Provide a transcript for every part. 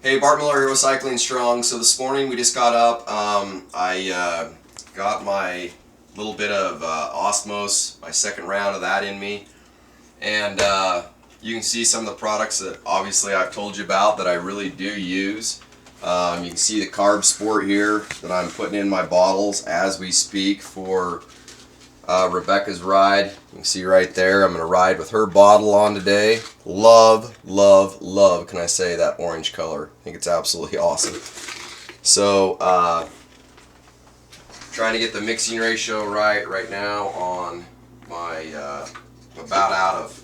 Hey, Bart Miller here with Cycling Strong. So this morning we just got up. I got my little bit of Osmos, my second round of that in me, and you can see some of the products that obviously I've told you about that I really do use. You can see the Carb Sport here that I'm putting in my bottles as we speak for Rebecca's ride. You can see right there, I'm going to ride with her bottle on today. Love, love, love, can I say, that orange color. I think it's absolutely awesome. So, trying to get the mixing ratio right now on my, about out of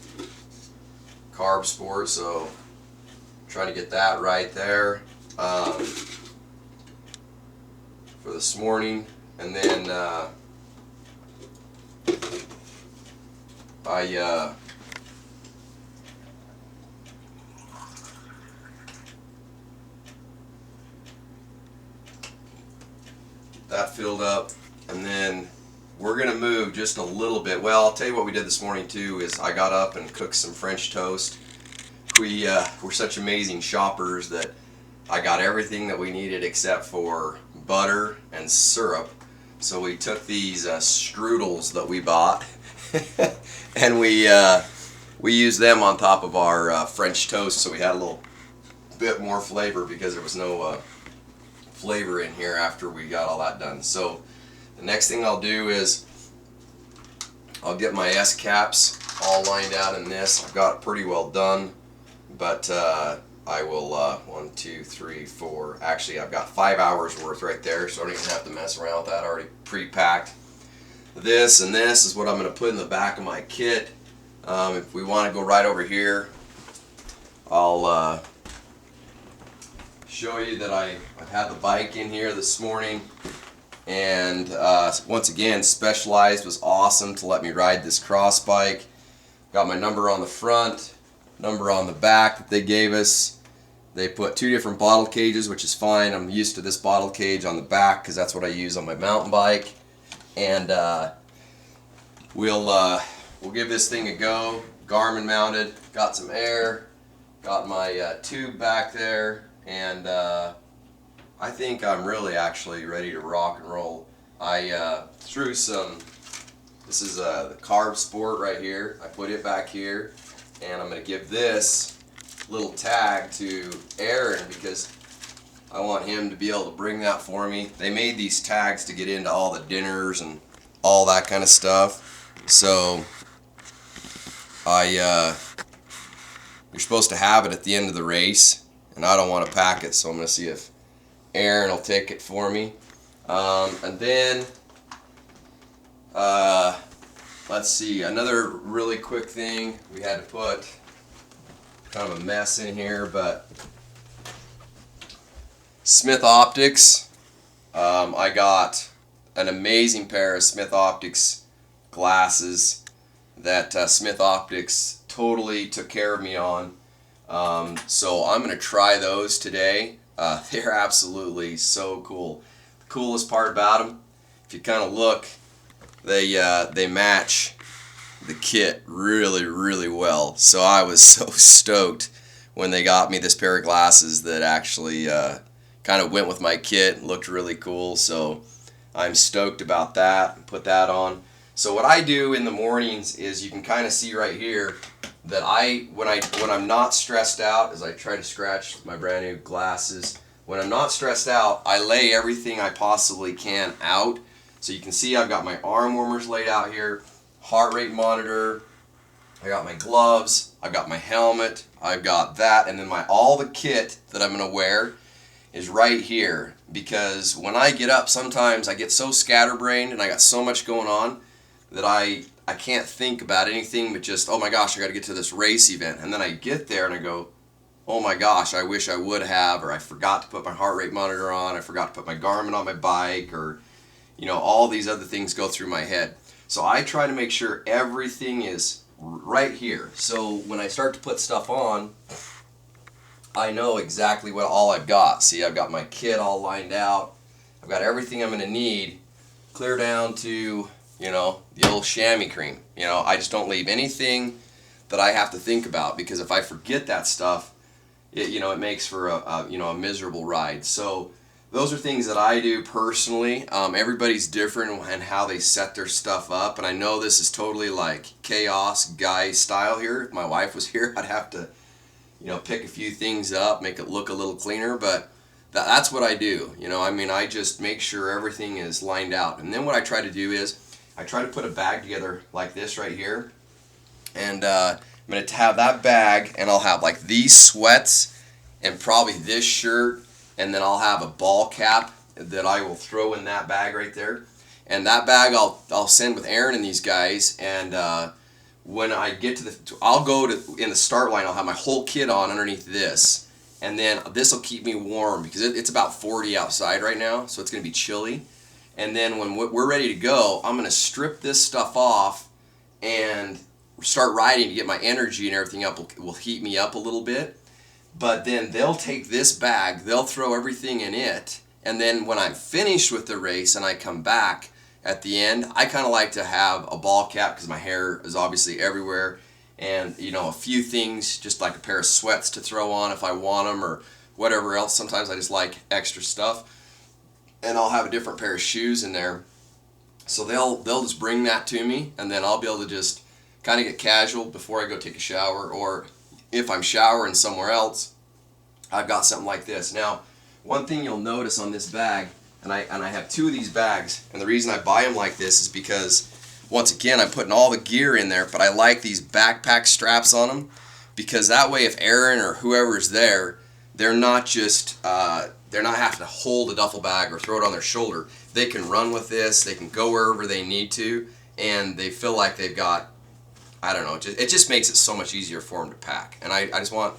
Carb Sport, so trying to get that right there for this morning. And then that filled up, and then we're gonna move just a little bit. Well, I'll tell you what we did this morning too is I got up and cooked some French toast. We're such amazing shoppers that I got everything that we needed except for butter and syrup. So we took these strudels that we bought and we used them on top of our French toast, so we had a little bit more flavor because there was no flavor in here after we got all that done. So the next thing I'll do is I'll get my S caps all lined out in this. I've got it pretty well done, but I will 1, 2, 3, 4. Actually, I've got 5 hours worth right there, so I don't even have to mess around with that. Already pre-packed. This and this is what I'm going to put in the back of my kit. If we want to go right over here, I'll show you that I've had the bike in here this morning, and once again, Specialized was awesome to let me ride this cross bike. Got my number on the front, number on the back that they gave us. They put 2 different bottle cages, which is fine. I'm used to this bottle cage on the back because that's what I use on my mountain bike. And we'll give this thing a go. Garmin mounted, got some air, got my tube back there, and I think I'm really actually ready to rock and roll. I threw some, this is the Carb Sport right here. I put it back here, and I'm going to give this little tag to Aaron because I want him to be able to bring that for me. They made these tags to get into all the dinners and all that kind of stuff. So you're supposed to have it at the end of the race, and I don't want to pack it, so I'm going to see if Aaron will take it for me. And then let's see, another really quick thing. We had to put kind of a mess in here, but Smith Optics. I got an amazing pair of Smith Optics glasses that Smith Optics totally took care of me on. So I'm going to try those today. They're absolutely so cool. The coolest part about them, if you kind of look, they match the kit really, really well. So I was so stoked when they got me this pair of glasses that actually kind of went with my kit and looked really cool. So I'm stoked about that. Put that on. So what I do in the mornings is, you can kind of see right here that when I'm not stressed out, as I try to scratch my brand new glasses, when I'm not stressed out, I lay everything I possibly can out. So you can see I've got my arm warmers laid out here, heart rate monitor, I got my gloves, I've got my helmet, I've got that, and then all the kit that I'm going to wear is right here. Because when I get up, sometimes I get so scatterbrained and I got so much going on that I can't think about anything but just, oh my gosh, I got to get to this race event. And then I get there and I go, oh my gosh, I wish I would have, or I forgot to put my heart rate monitor on, I forgot to put my Garmin on my bike, or all these other things go through my head. So I try to make sure everything is right here. So when I start to put stuff on, I know exactly what all I've got. See, I've got my kit all lined out. I've got everything I'm going to need, clear down to, the old chamois cream. I just don't leave anything that I have to think about, because if I forget that stuff, it makes for a miserable ride. So those are things that I do personally. Everybody's different and how they set their stuff up, and I know this is totally like chaos guy style here. If my wife was here, I'd have to pick a few things up, make it look a little cleaner, but that's what I do. I mean, I just make sure everything is lined out. And then what I try to do is I try to put a bag together like this right here. And I'm going to have that bag, and I'll have like these sweats and probably this shirt, and then I'll have a ball cap that I will throw in that bag right there. And that bag I'll send with Aaron and these guys, and when I get to I'll go to, in the start line, I'll have my whole kit on underneath this, and then this will keep me warm because it's about 40 outside right now, so it's going to be chilly. And then when we're ready to go, I'm going to strip this stuff off and start riding to get my energy, and everything up will heat me up a little bit. But then they'll take this bag, they'll throw everything in it, and then when I'm finished with the race and I come back at the end, I kind of like to have a ball cap because my hair is obviously everywhere, and a few things, just like a pair of sweats to throw on if I want them, or whatever else. Sometimes I just like extra stuff, and I'll have a different pair of shoes in there. So they'll just bring that to me, and then I'll be able to just kind of get casual before I go take a shower, or if I'm showering somewhere else, I've got something like this. Now, one thing you'll notice on this bag, and I have two of these bags, and the reason I buy them like this is because, once again, I'm putting all the gear in there, but I like these backpack straps on them, because that way if Aaron or whoever's there, they're not just, they're not having to hold a duffel bag or throw it on their shoulder. They can run with this, they can go wherever they need to, and they feel like they've got, I don't know, it just makes it so much easier for them to pack. And I just want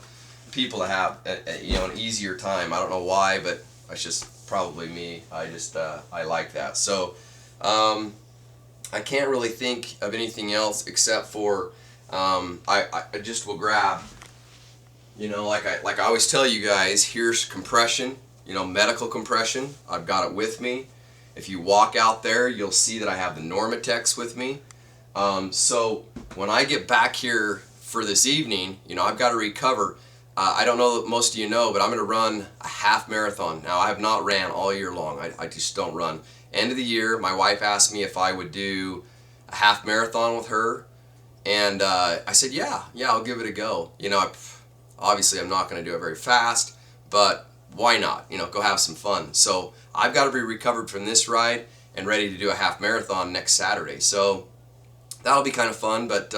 people to have an easier time. I don't know why, but it's just probably me. I like that. So I can't really think of anything else except for I just will grab, like I always tell you guys, here's compression, medical compression. I've got it with me. If you walk out there, you'll see that I have the Normatex with me. So when I get back here for this evening, I've got to recover. I don't know that most of you know, but I'm going to run a half marathon. Now, I have not ran all year long. I just don't run. End of the year, my wife asked me if I would do a half marathon with her, and I said, yeah, I'll give it a go. Obviously I'm not going to do it very fast, but why not? Go have some fun. So I've got to be recovered from this ride and ready to do a half marathon next Saturday. So that'll be kind of fun, but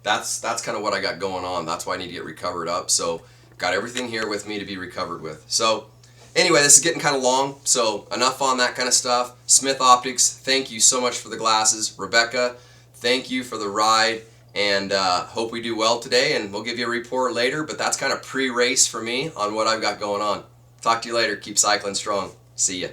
that's kind of what I got going on. That's why I need to get recovered up. So got everything here with me to be recovered with. So anyway, this is getting kind of long, so enough on that kind of stuff. Smith Optics, thank you so much for the glasses. Rebecca, thank you for the ride, and hope we do well today, and we'll give you a report later, but that's kind of pre-race for me on what I've got going on. Talk to you later. Keep cycling strong. See ya.